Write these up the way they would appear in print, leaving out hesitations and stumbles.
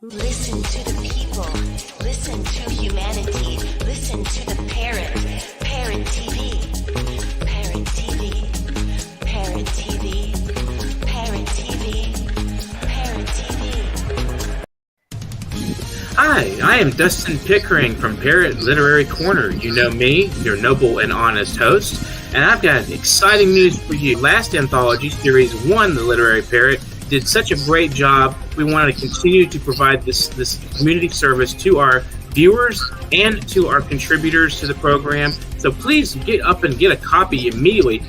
Listen to the people. Listen to humanity. Listen to the Parrot. Parrot TV. Parrot TV. Parrot TV. Parrot TV. Parrot TV. Hi, I am Dustin Pickering from Parrot Literary Corner. You know me, your noble and honest host, and I've got exciting news for you. Last anthology, Series 1, The Literary Parrot, did such a great job. We want to continue to provide this community service to our viewers and to our contributors to the program. So please get up and get a copy immediately.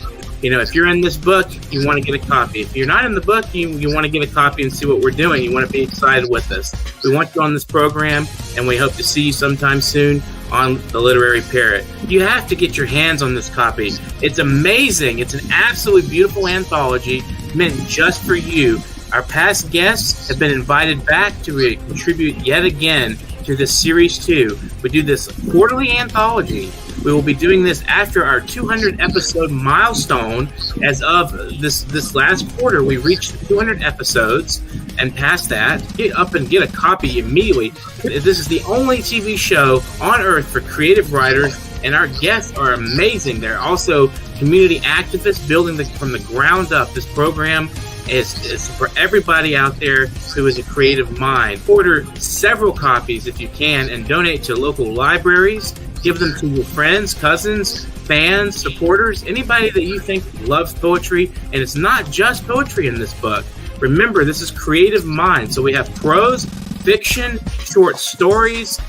You know, if you're in this book, you want to get a copy. If you're not in the book, you want to get a copy and see what we're doing. You want to be excited with us. We want you on this program, and we hope to see you sometime soon on The Literary Parrot. You have to get your hands on this copy. It's amazing. It's an absolutely beautiful anthology meant just for you. Our past guests have been invited back to contribute yet again to this Series 2. We do this quarterly anthology. We will be doing this after our 200 episode milestone. As of this last quarter, we reached 200 episodes, and past that, get up and get a copy immediately. This is the only TV show on earth for creative writers, and our guests are amazing. They're also community activists building from the ground up. This program is for everybody out there who is a creative mind. Order several copies if you can and donate to local libraries. Give them to your friends, cousins, fans, supporters, anybody that you think loves poetry. And it's not just poetry in this book. Remember, this is creative mind. So we have prose, fiction, short stories,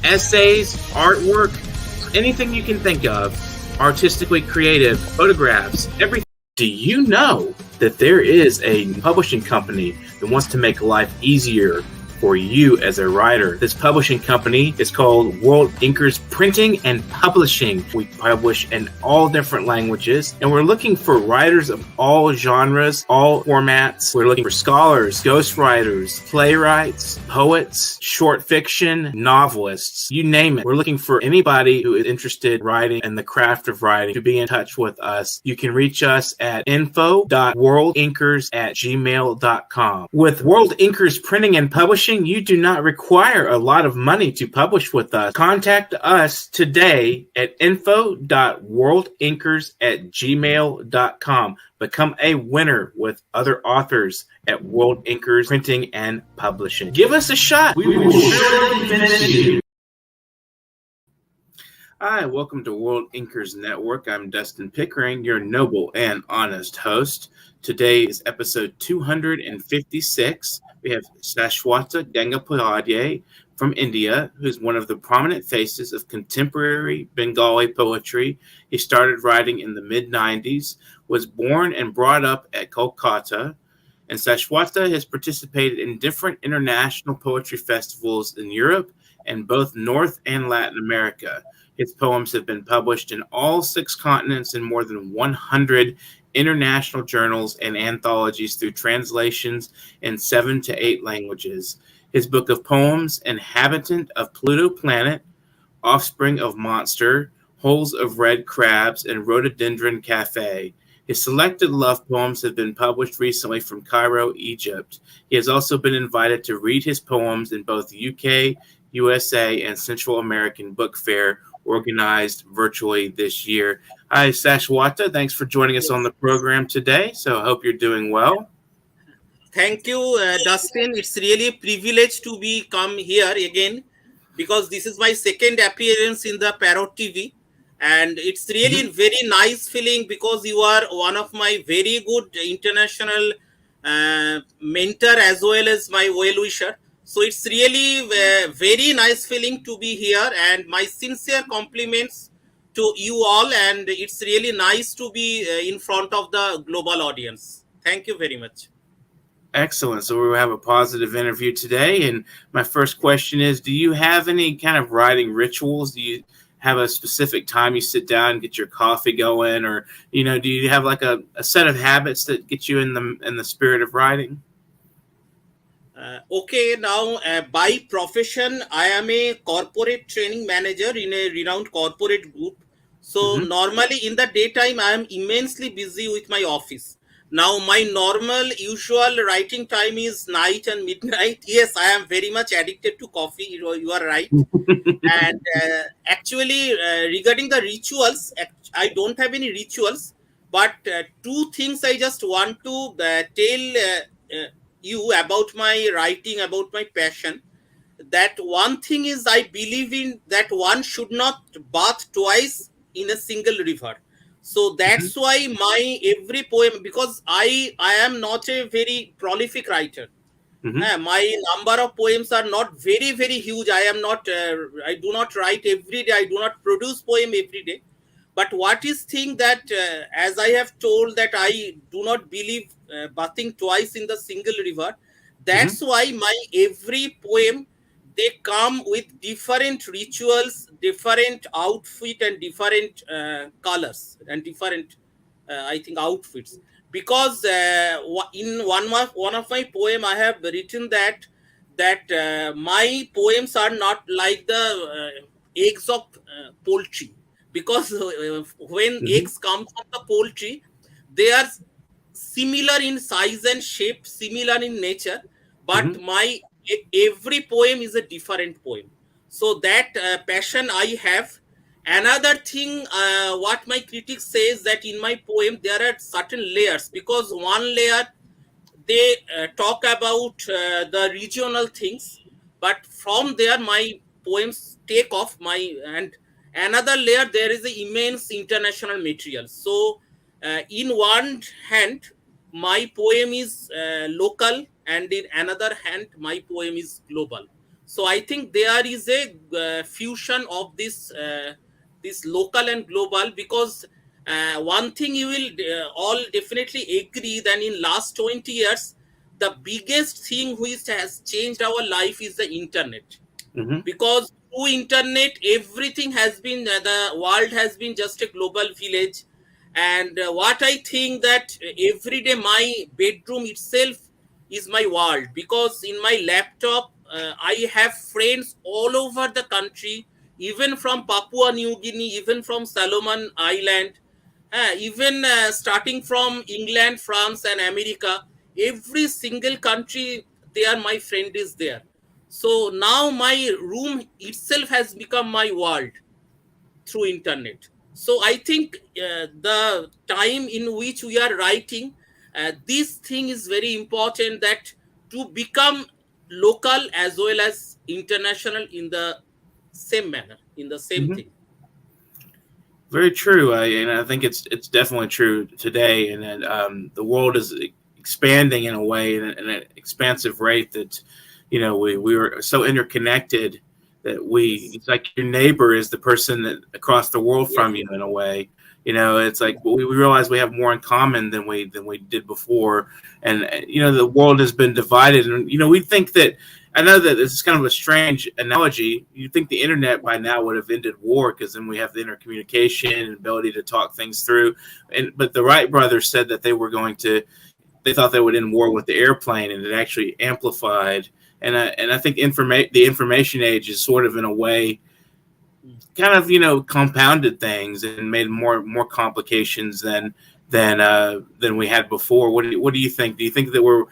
essays, artwork, anything you can think of, artistically creative, photographs, everything. Do you know that there is a publishing company that wants to make life easier for you as a writer? This publishing company is called World Inkers Printing and Publishing. We publish in all different languages, and we're looking for writers of all genres, all formats. We're looking for scholars, ghostwriters, playwrights, poets, short fiction, novelists, you name it. We're looking for anybody who is interested in writing and the craft of writing to be in touch with us. You can reach us at info.worldinkers@gmail.com. With World Inkers Printing and Publishing, you do not require a lot of money to publish with us. Contact us today at info.worldinkers@gmail.com. Become a winner with other authors at World Inkers Printing and Publishing. Give us a shot. We will surely finish you. Hi, welcome to World Inkers Network. I'm Dustin Pickering, your noble and honest host. Today is episode 256. We have Shaswata Gangopadhyay from India, who's one of the prominent faces of contemporary Bengali poetry. He started writing in the mid-90s, was born and brought up at Kolkata, and Shaswata has participated in different international poetry festivals in Europe and both North and Latin America. His poems have been published in all 6 continents in more than 100 international journals and anthologies through translations in 7 to 8 languages. His book of poems, Inhabitant of Pluto Planet, Offspring of Monster, Holes of Red Crabs, and Rhododendron Cafe. His selected love poems have been published recently from Cairo, Egypt. He has also been invited to read his poems in both UK, USA, and Central American Book Fair organized virtually this year. Hi, Shaswata. Thanks for joining us on the program today. So I hope you're doing well. Thank you, Dustin. It's really a privilege to come here again because this is my second appearance in the Parrot TV. And it's really very nice feeling because you are one of my very good international mentor as well as my well-wisher. So it's really a very nice feeling to be here, and my sincere compliments to you all, and it's really nice to be in front of the global audience. Thank you very much. Excellent. So we will have a positive interview today. And my first question is, do you have any kind of writing rituals? Do you have a specific time you sit down and get your coffee going? Or, do you have like a set of habits that get you in the spirit of writing? Okay, now by profession, I am a corporate training manager in a renowned corporate group. So normally in the daytime, I am immensely busy with my office. Now, my normal, usual writing time is night and midnight. Yes, I am very much addicted to coffee. You are right. And actually, regarding the rituals, I don't have any rituals, but two things I just want to tell you about my writing, about my passion. That one thing is, I believe in that one should not bath twice in a single river. So Mhm, that's why my every poem, because I am not a very prolific writer. mhm, My number of poems are not very very huge. I am not. I do not write every day. I do not produce poem every day. But what is thing that, as I have told, that I do not believe bathing twice in the single river. mhm, That's why my every poem, they come with different rituals, different outfit, and different colors and different, I think, outfits. Because in one of my poem, I have written that my poems are not like the eggs of poultry. Because when mhm, eggs come from the poultry, they are similar in size and shape, similar in nature, but mhm, my every poem is a different poem. So that passion I have. Another thing, what my critics says, that in my poem there are certain layers, because one layer, they talk about the regional things, but from there my poems take off my. And another layer, there is a immense international material. So in one hand, my poem is local, and in another hand, my poem is global. So I think there is a fusion of this local and global. Because one thing you will all definitely agree, that in last 20 years, the biggest thing which has changed our life is the internet. mhm, Because through internet, everything has been, the world has been just a global village. And what I think, that every day my bedroom itself is my world. Because in my laptop, I have friends all over the country, even from Papua New Guinea, even from Solomon Island, even starting from England, France, and America. Every single country, there my friend is there. So now my room itself has become my world through internet. So I think the time in which we are writing, this thing is very important, that to become local as well as international in the same manner, in the same mhm. thing. Very true. And I think it's definitely true today, and that the world is expanding in a way, in an expansive rate that we were so interconnected that we Yes. it's like your neighbor is the person that across the world Yes. from you in a way. It's like we realize we have more in common than we did before, and the world has been divided, and we think that. I know that this is kind of a strange analogy. You'd think the internet by now would have ended war because then we have the intercommunication and ability to talk things through. But the Wright brothers said that they thought they would end war with the airplane, and it actually amplified. And I think the information age is sort of in a way Mm. kind of compounded things and made more complications than we had before. What do you think? Do you think that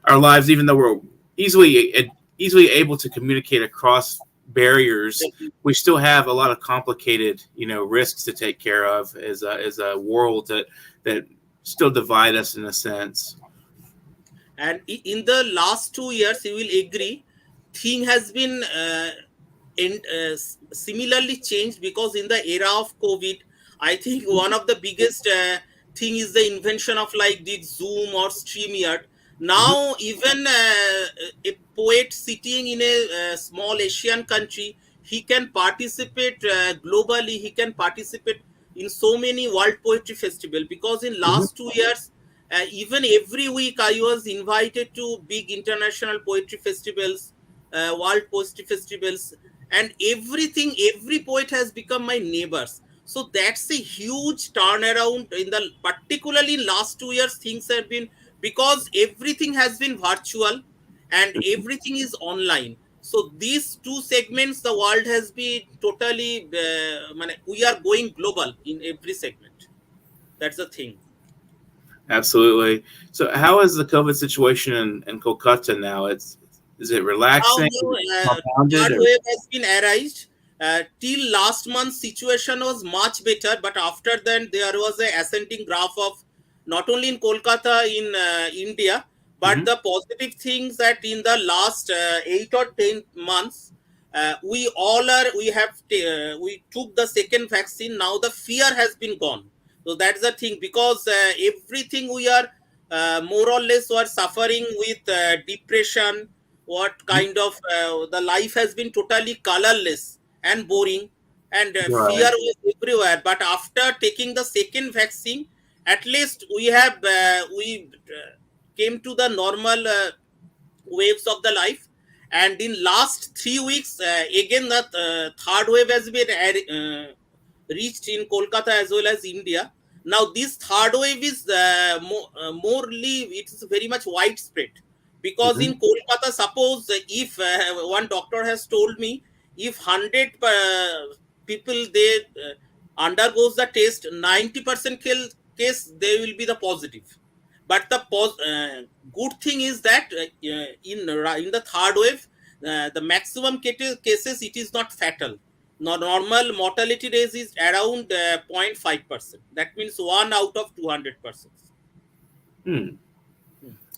our lives, even though we're easily able to communicate across barriers, we still have a lot of complicated risks to take care of as a world that still divide us in a sense. And in the last 2 years, you will agree, thing has been similarly changed. Because in the era of COVID, I think one of the biggest thing is the invention of, like, the Zoom or StreamYard. Hmm. Now even a poet sitting in a small Asian country, he can participate globally. He can participate in so many world poetry festival. Because in Hmm. last 2 years, even every week I was invited to big international poetry festivals, world poetry festivals, and everything. Every poet has become my neighbors. So that's a huge turnaround in the, particularly last 2 years. Things have been, because everything has been virtual and everything is online. So these two segments, the world has been totally. We are going global in every segment. That's the thing. Absolutely. So, how is the COVID situation in Kolkata now? Is it Now relaxing? Is it the compounded? third Or wave has been arised. Till last month, situation was much better, but after then there was a ascending graph of not only in Kolkata in India, but Mhm. the positive things that in the last 8 or 10 months, we took the second vaccine. Now the fear has been gone. So that's the thing, because everything we are more or less were suffering with depression. What kind of the life has been totally colorless and boring, and fear Right. was everywhere. But after taking the second vaccine, at least we came to the normal waves of the life. And in last 3 weeks, again the third wave has been reached in Kolkata as well as India. Now this third wave is morely, it is very much widespread, because Mhm. in Kolkata, suppose if one doctor has told me, if 100 people they undergoes the test, 90% case they will be the positive. But the good thing is that in the third wave, the maximum cases it is not fatal. Normal mortality rate is around 0.5%. That means 1 out of 200 persons. Hmm.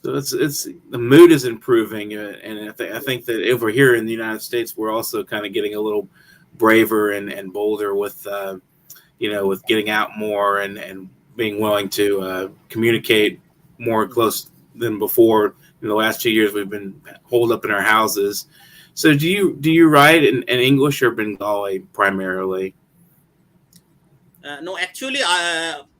So it's the mood is improving, and I think that over here in the United States, we're also kind of getting a little braver and bolder with with getting out more and being willing to communicate more close than before. In the last 2 years, we've been holed up in our houses. So do you write in English or Bengali primarily? No, actually,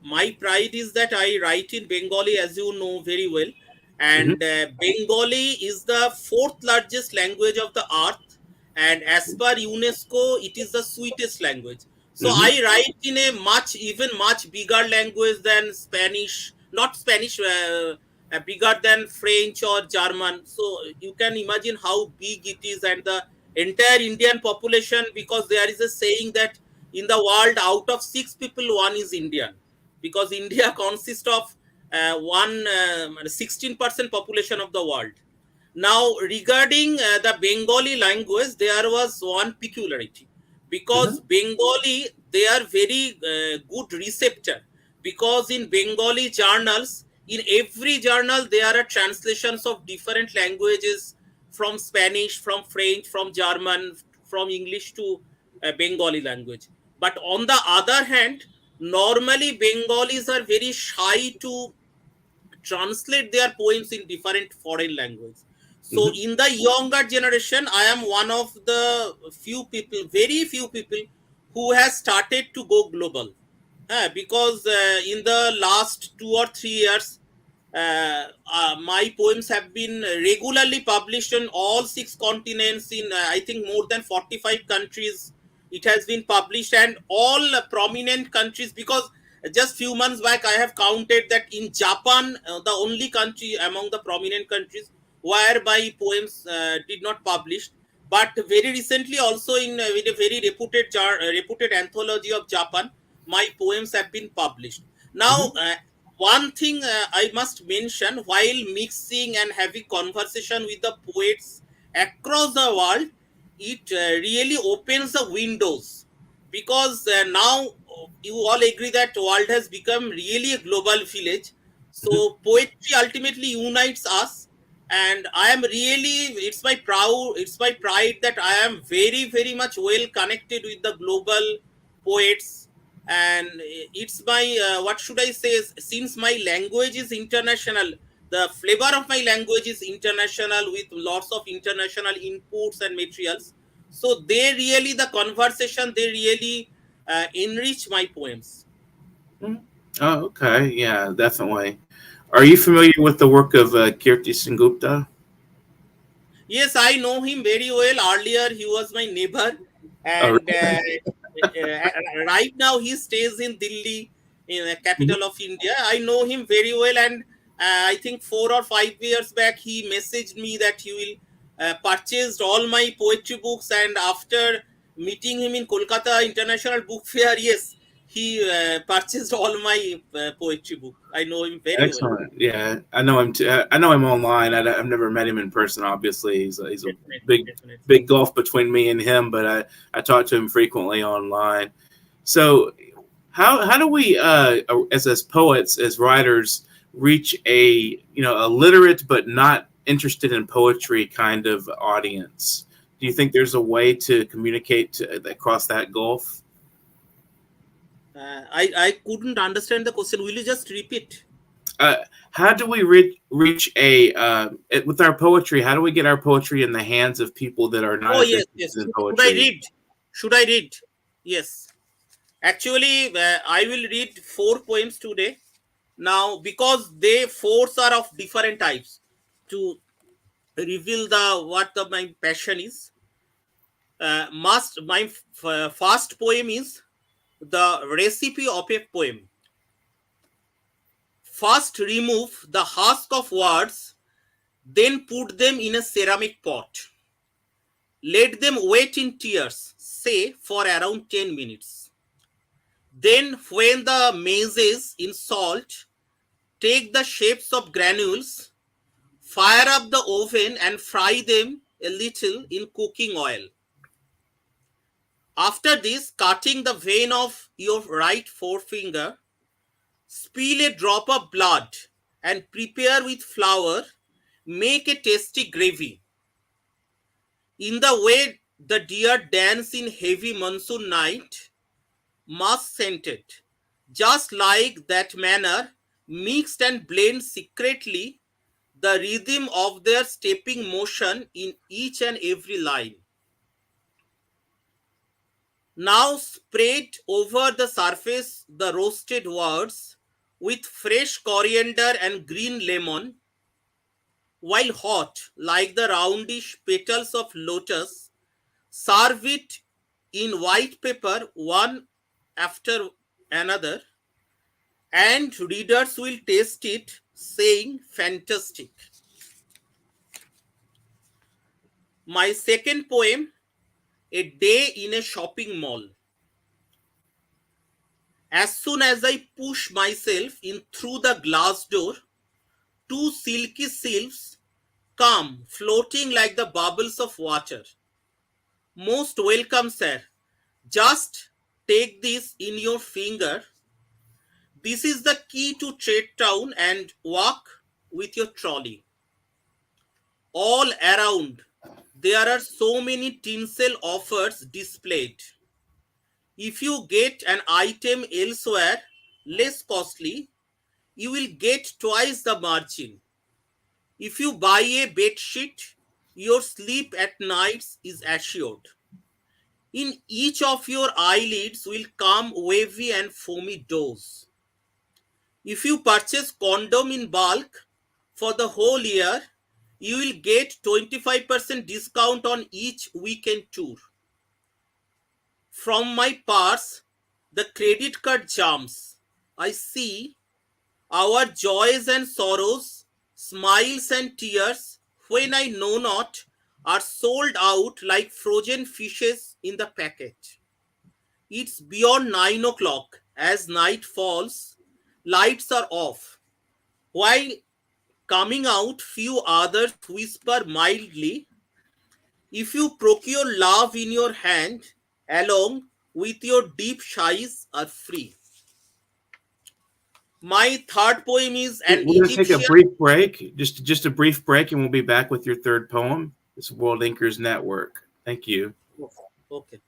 my pride is that I write in Bengali, as you know very well. Hmm. And Bengali is the fourth largest language of the earth. And as per UNESCO, it is the sweetest language. So Hmm. I write in a even much bigger language than Spanish, not Spanish, bigger than French or German. So you can imagine how big it is, and the entire Indian population, because there is a saying that in the world, out of six people, one is Indian, because India consists of 16% population of the world. Now, regarding the Bengali language, there was one peculiarity, because Hmm. Bengali, they are very good receptor, because in Bengali journals, in every journal, there are translations of different languages, from Spanish, from French, from German, from English to Bengali language. But on the other hand, normally Bengalis are very shy to translate their poems in different foreign language. So Hmm. in the younger generation, I am one of the few people, very few people, who has started to go global. Because in the last 2 or 3 years, my poems have been regularly published on all six continents, in I think more than 45 countries. It has been published, and all prominent countries, because just few months back I have counted that in Japan, the only country among the prominent countries where my poems did not publish. But very recently also, with a very reputed anthology of Japan, my poems have been published. Now, Hmm. one thing I must mention, while mixing and having conversation with the poets across the world, it really opens the windows, because now you all agree that world has become really a global village. Hmm. So poetry ultimately unites us, and I am really, it's my pride that I am very very much well connected with the global poets. And it's my what should I say, since my language is international, the flavor of my language is international, with lots of international inputs and materials. So they really, the conversation, they really enrich my poems. Oh, okay. Yeah, definitely. Are you familiar with the work of Kirti Sengupta? Yes, I know him very well. Earlier, he was my neighbor, Oh, and right now he stays in Delhi, in the really? capital of India. I know him very well, and I think 4 or 5 years back he messaged me that he will purchased all my poetry books. And after meeting him in Kolkata International Book Fair, yes, He purchased all my poetry book. I know him very well. Excellent. Yeah, I know him too. I know him online. I've never met him in person. Obviously, he's a Definitely, big definitely. big gulf between me and him. But I talk to him frequently online. So how do we as poets, as writers, reach a literate but not interested in poetry kind of audience? Do you think there's a way to communicate across that gulf? I couldn't understand the question. Will you just repeat? uh, how do we reach with our poetry? How do we get our poetry in the hands of people that are not Oh as yes, interested yes. in Should I poetry? read? Should I read? Yes. Actually, I will read four poems today. Now, because they fours are of different types, to reveal the what my passion is. Must my first poem is the recipe of a poem. First, remove the husk of words, then put them in a ceramic pot. Let them wait in tears, say for around 10 minutes. Then, when the maize is in salt, take the shapes of granules, fire up the oven and fry them a little in cooking oil. After this, cutting the vein of your right forefinger, spill a drop of blood and prepare with flour. Make a tasty gravy. In the way the deer dance in heavy monsoon night, musk scented, just like that manner, mixed and blend secretly the rhythm of their stepping motion in each and every line. Now spread over the surface the roasted words with fresh coriander and green lemon, while hot, like the roundish petals of lotus. Serve it in white pepper one after another, and readers will taste it, saying, "Fantastic." My second poem, A Day in a Shopping Mall. As soon as I push myself in through the glass door, two silky sylphs come floating like the bubbles of water. Most welcome, sir. Just take this in your finger. This is the key to Trade Town and walk with your trolley. All around, there are so many tinsel offers displayed. If you get an item elsewhere less costly, you will get twice the margin. If you buy a bed sheet, your sleep at nights is assured. In each of your eyelids will come wavy and foamy doors. If you purchase condom in bulk for the whole year, you will get 25% discount on each weekend tour. From my purse, the credit card jumps. I see our joys and sorrows, smiles and tears, when I know not, are sold out like frozen fishes in the packet. It's beyond 9 o'clock. As night falls, lights are off. While coming out, few others whisper mildly, if you procure love in your hand, along with your deep sighs are free. My third poem is an We're going to take a Egyptian. brief break, just a brief break, and we'll be back with your third poem. It's World Inkers Network. Thank you. Okay.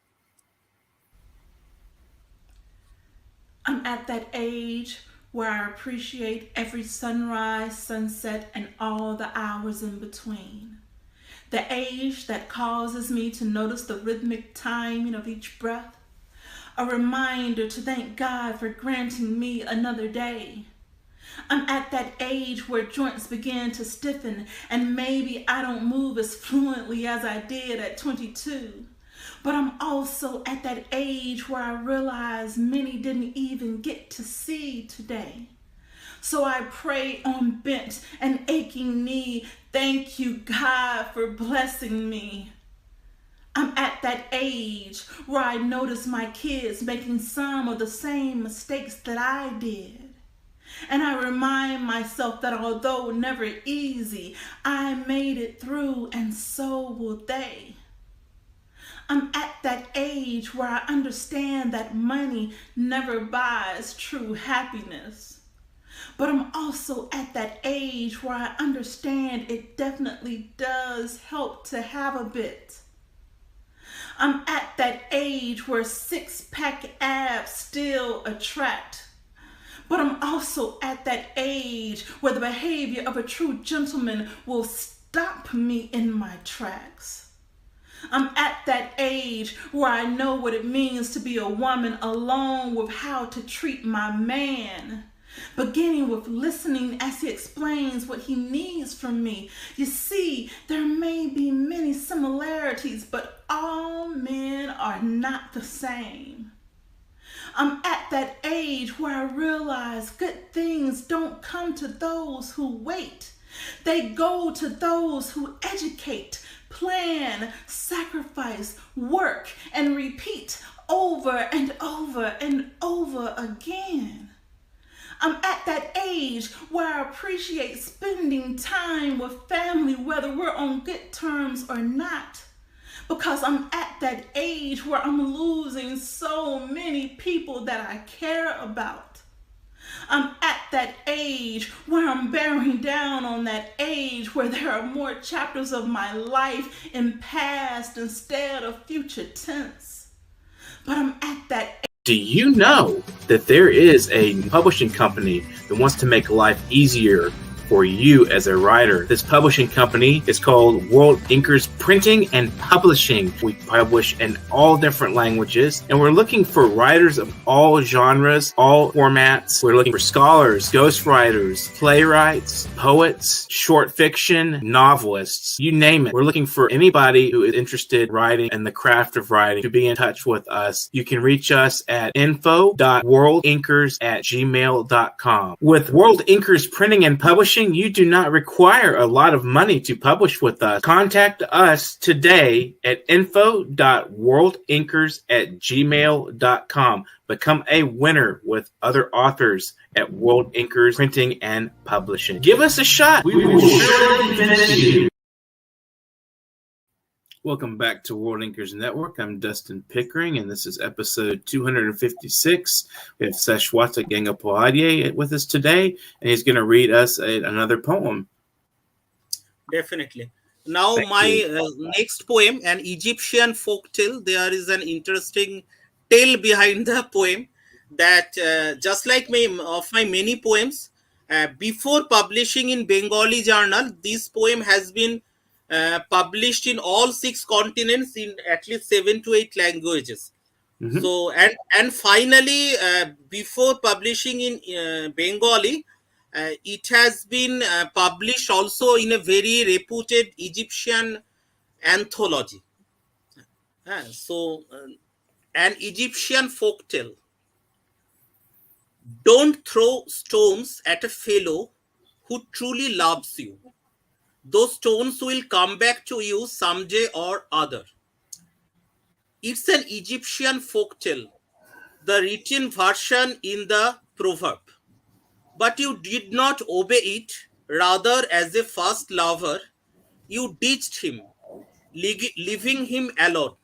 I'm at that age where I appreciate every sunrise, sunset, and all the hours in between. The age that causes me to notice the rhythmic timing of each breath. A reminder to thank God for granting me another day. I'm at that age where joints begin to stiffen and maybe I don't move as fluently as I did at 22. But I'm also at that age where I realize many didn't even get to see today. So I pray on bent and aching knee, thank you, God, for blessing me. I'm at that age where I notice my kids making some of the same mistakes that I did. And I remind myself that although never easy, I made it through and so will they. I'm at that age where I understand that money never buys true happiness. But I'm also at that age where I understand it definitely does help to have a bit. I'm at that age where six-pack abs still attract. But I'm also at that age where the behavior of a true gentleman will stop me in my tracks. I'm at that age where I know what it means to be a woman alone with how to treat my man. Beginning with listening as he explains what he needs from me. You see, there may be many similarities, but all men are not the same. I'm at that age where I realize good things don't come to those who wait. They go to those who educate, plan, sacrifice, work, and repeat over and over and over again. I'm at that age where I appreciate spending time with family, whether we're on good terms or not. Because I'm at that age where I'm losing so many people that I care about. I'm at that age where I'm bearing down on that age where there are more chapters of my life in past instead of future tense. But I'm at that. Do you know that there is a publishing company that wants to make life easier for you as a writer? This publishing company is called World Inkers Printing and Publishing. We publish in all different languages, and we're looking for writers of all genres, all formats. We're looking for scholars, ghostwriters, playwrights, poets, short fiction, novelists, you name it. We're looking for anybody who is interested in writing and the craft of writing to be in touch with us. You can reach us at info.worldinkers@gmail.com. With World Inkers Printing and Publishing, you do not require a lot of money to publish with us. Contact us today at info.worldinkers@gmail.com. Become a winner with other authors at World Inkers Printing and Publishing. Give us a shot. We will surely finish you. Welcome back to World Inkers Network. I'm Dustin Pickering, and this is episode 256. We have Shaswata Gangopadhyay with us today, and he's going to read us another poem. Definitely. Now, next poem, an Egyptian folk tale. There is an interesting tale behind the poem that, just like my many poems, before publishing in Bengali journal, this poem has been published in all 6 continents in at least 7 to 8 languages. Mm-hmm. So and finally, before publishing in Bengali, it has been published also in a very reputed Egyptian anthology. An Egyptian folktale. Don't throw stones at a fellow who truly loves you. Those stones will come back to you someday or other. It's an Egyptian folktale, the written version in the proverb. But you did not obey it, rather as a first lover, you ditched him, leaving him alone,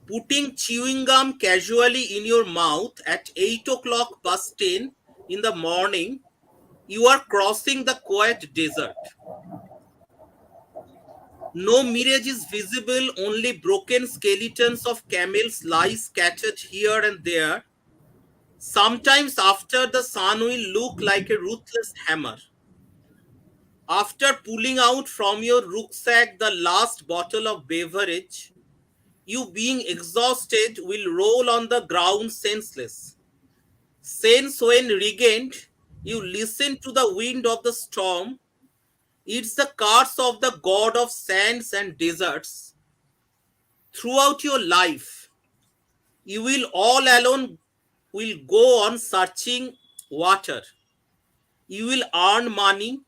putting chewing gum casually in your mouth at 8 o'clock past 10 in the morning. You are crossing the quiet desert. No mirage is visible, only broken skeletons of camels lie scattered here and there. Sometimes after the sun will look like a ruthless hammer. After pulling out from your rucksack the last bottle of beverage, you being exhausted will roll on the ground senseless. Sense when regained, you listen to the wind of the storm. It's the curse of the god of sands and deserts. Throughout your life, you will all alone will go on searching water. You will earn money,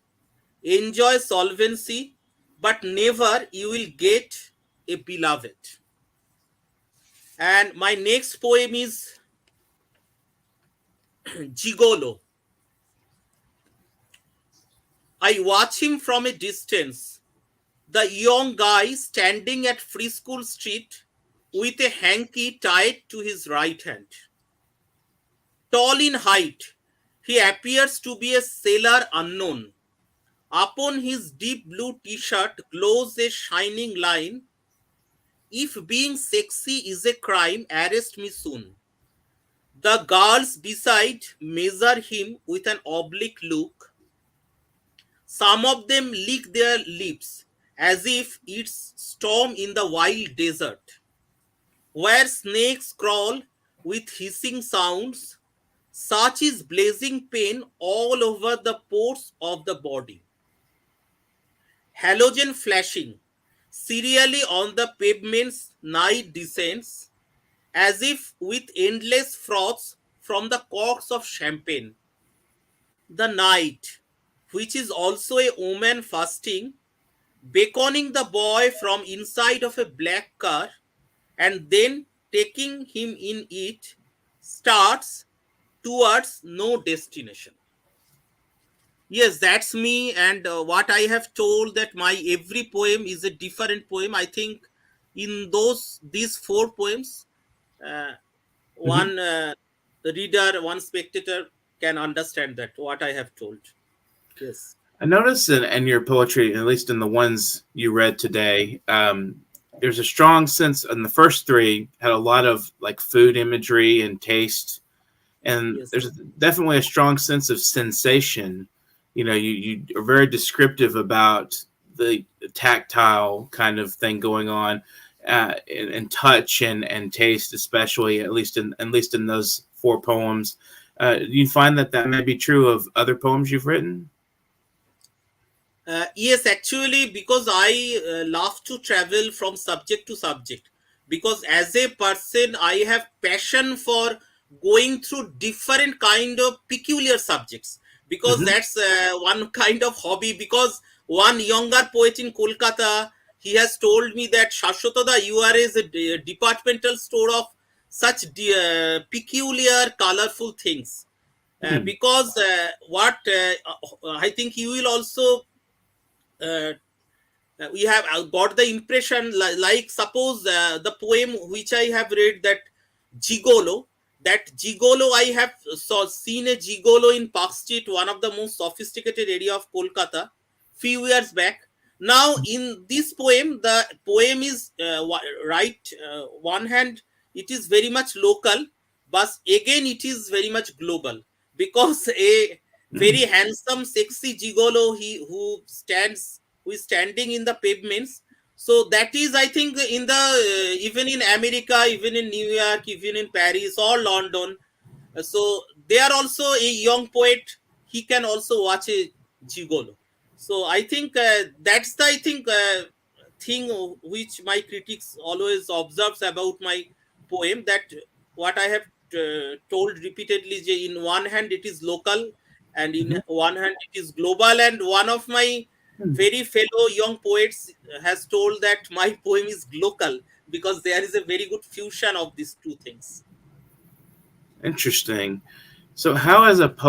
enjoy solvency, but never you will get a beloved. And my next poem is Gigolo. I watch him from a distance, the young guy standing at Free School Street with a hanky tied to his right hand. Tall in height, he appears to be a sailor unknown. Upon his deep blue t shirt glows a shining line: "If being sexy is a crime, arrest me soon." The girls beside measure him with an oblique look. Some of them lick their lips as if it's storm in the wild desert, where snakes crawl with hissing sounds. Such is blazing pain all over the pores of the body. Halogen flashing serially on the pavement's night descents, as if with endless froths from the corks of champagne. The night, which is also a woman fasting, beckoning the boy from inside of a black car, and then taking him in it, starts towards no destination. Yes, that's me, and what I have told, that my every poem is a different poem. I think in these four poems, uh, Mhm. one reader, one spectator can understand that what I have told. Yes, I noticed in your poetry, at least in the ones you read today, there's a strong sense. In the first three, had a lot of like food imagery and taste, and yes, there's definitely a strong sense of sensation. You are very descriptive about the tactile kind of thing going on, and touch and taste, especially at least in those four poems. Do you find that may be true of other poems you've written? Yes, actually, because I love to travel from subject to subject. Because as a person, I have passion for going through different kind of peculiar subjects. Because Hmm. that's one kind of hobby. Because one younger poet in Kolkata, he has told me that Shaswata, you are is a departmental store of such peculiar, colorful things. Because what I think you will also uh, we have got the impression, like suppose the poem which I have read, that gigolo, I have seen a gigolo in Park Street, one of the most sophisticated area of Kolkata, few years back. Now in this poem, the poem is right, one hand it is very much local, but again it is very much global, because a very handsome sexy gigolo, who is standing in the pavements. So that is, I think, in the even in America, even in New York, even in Paris or London. So they are also a young poet, he can also watch a gigolo. So I think that's the, I think, thing which my critics always observes about my poem, that what I have told repeatedly, in one hand it is local, and in one hand it is global. And one of my very fellow young poets has told that my poem is local, because there is a very good fusion of these two things. Interesting. So, how as a poet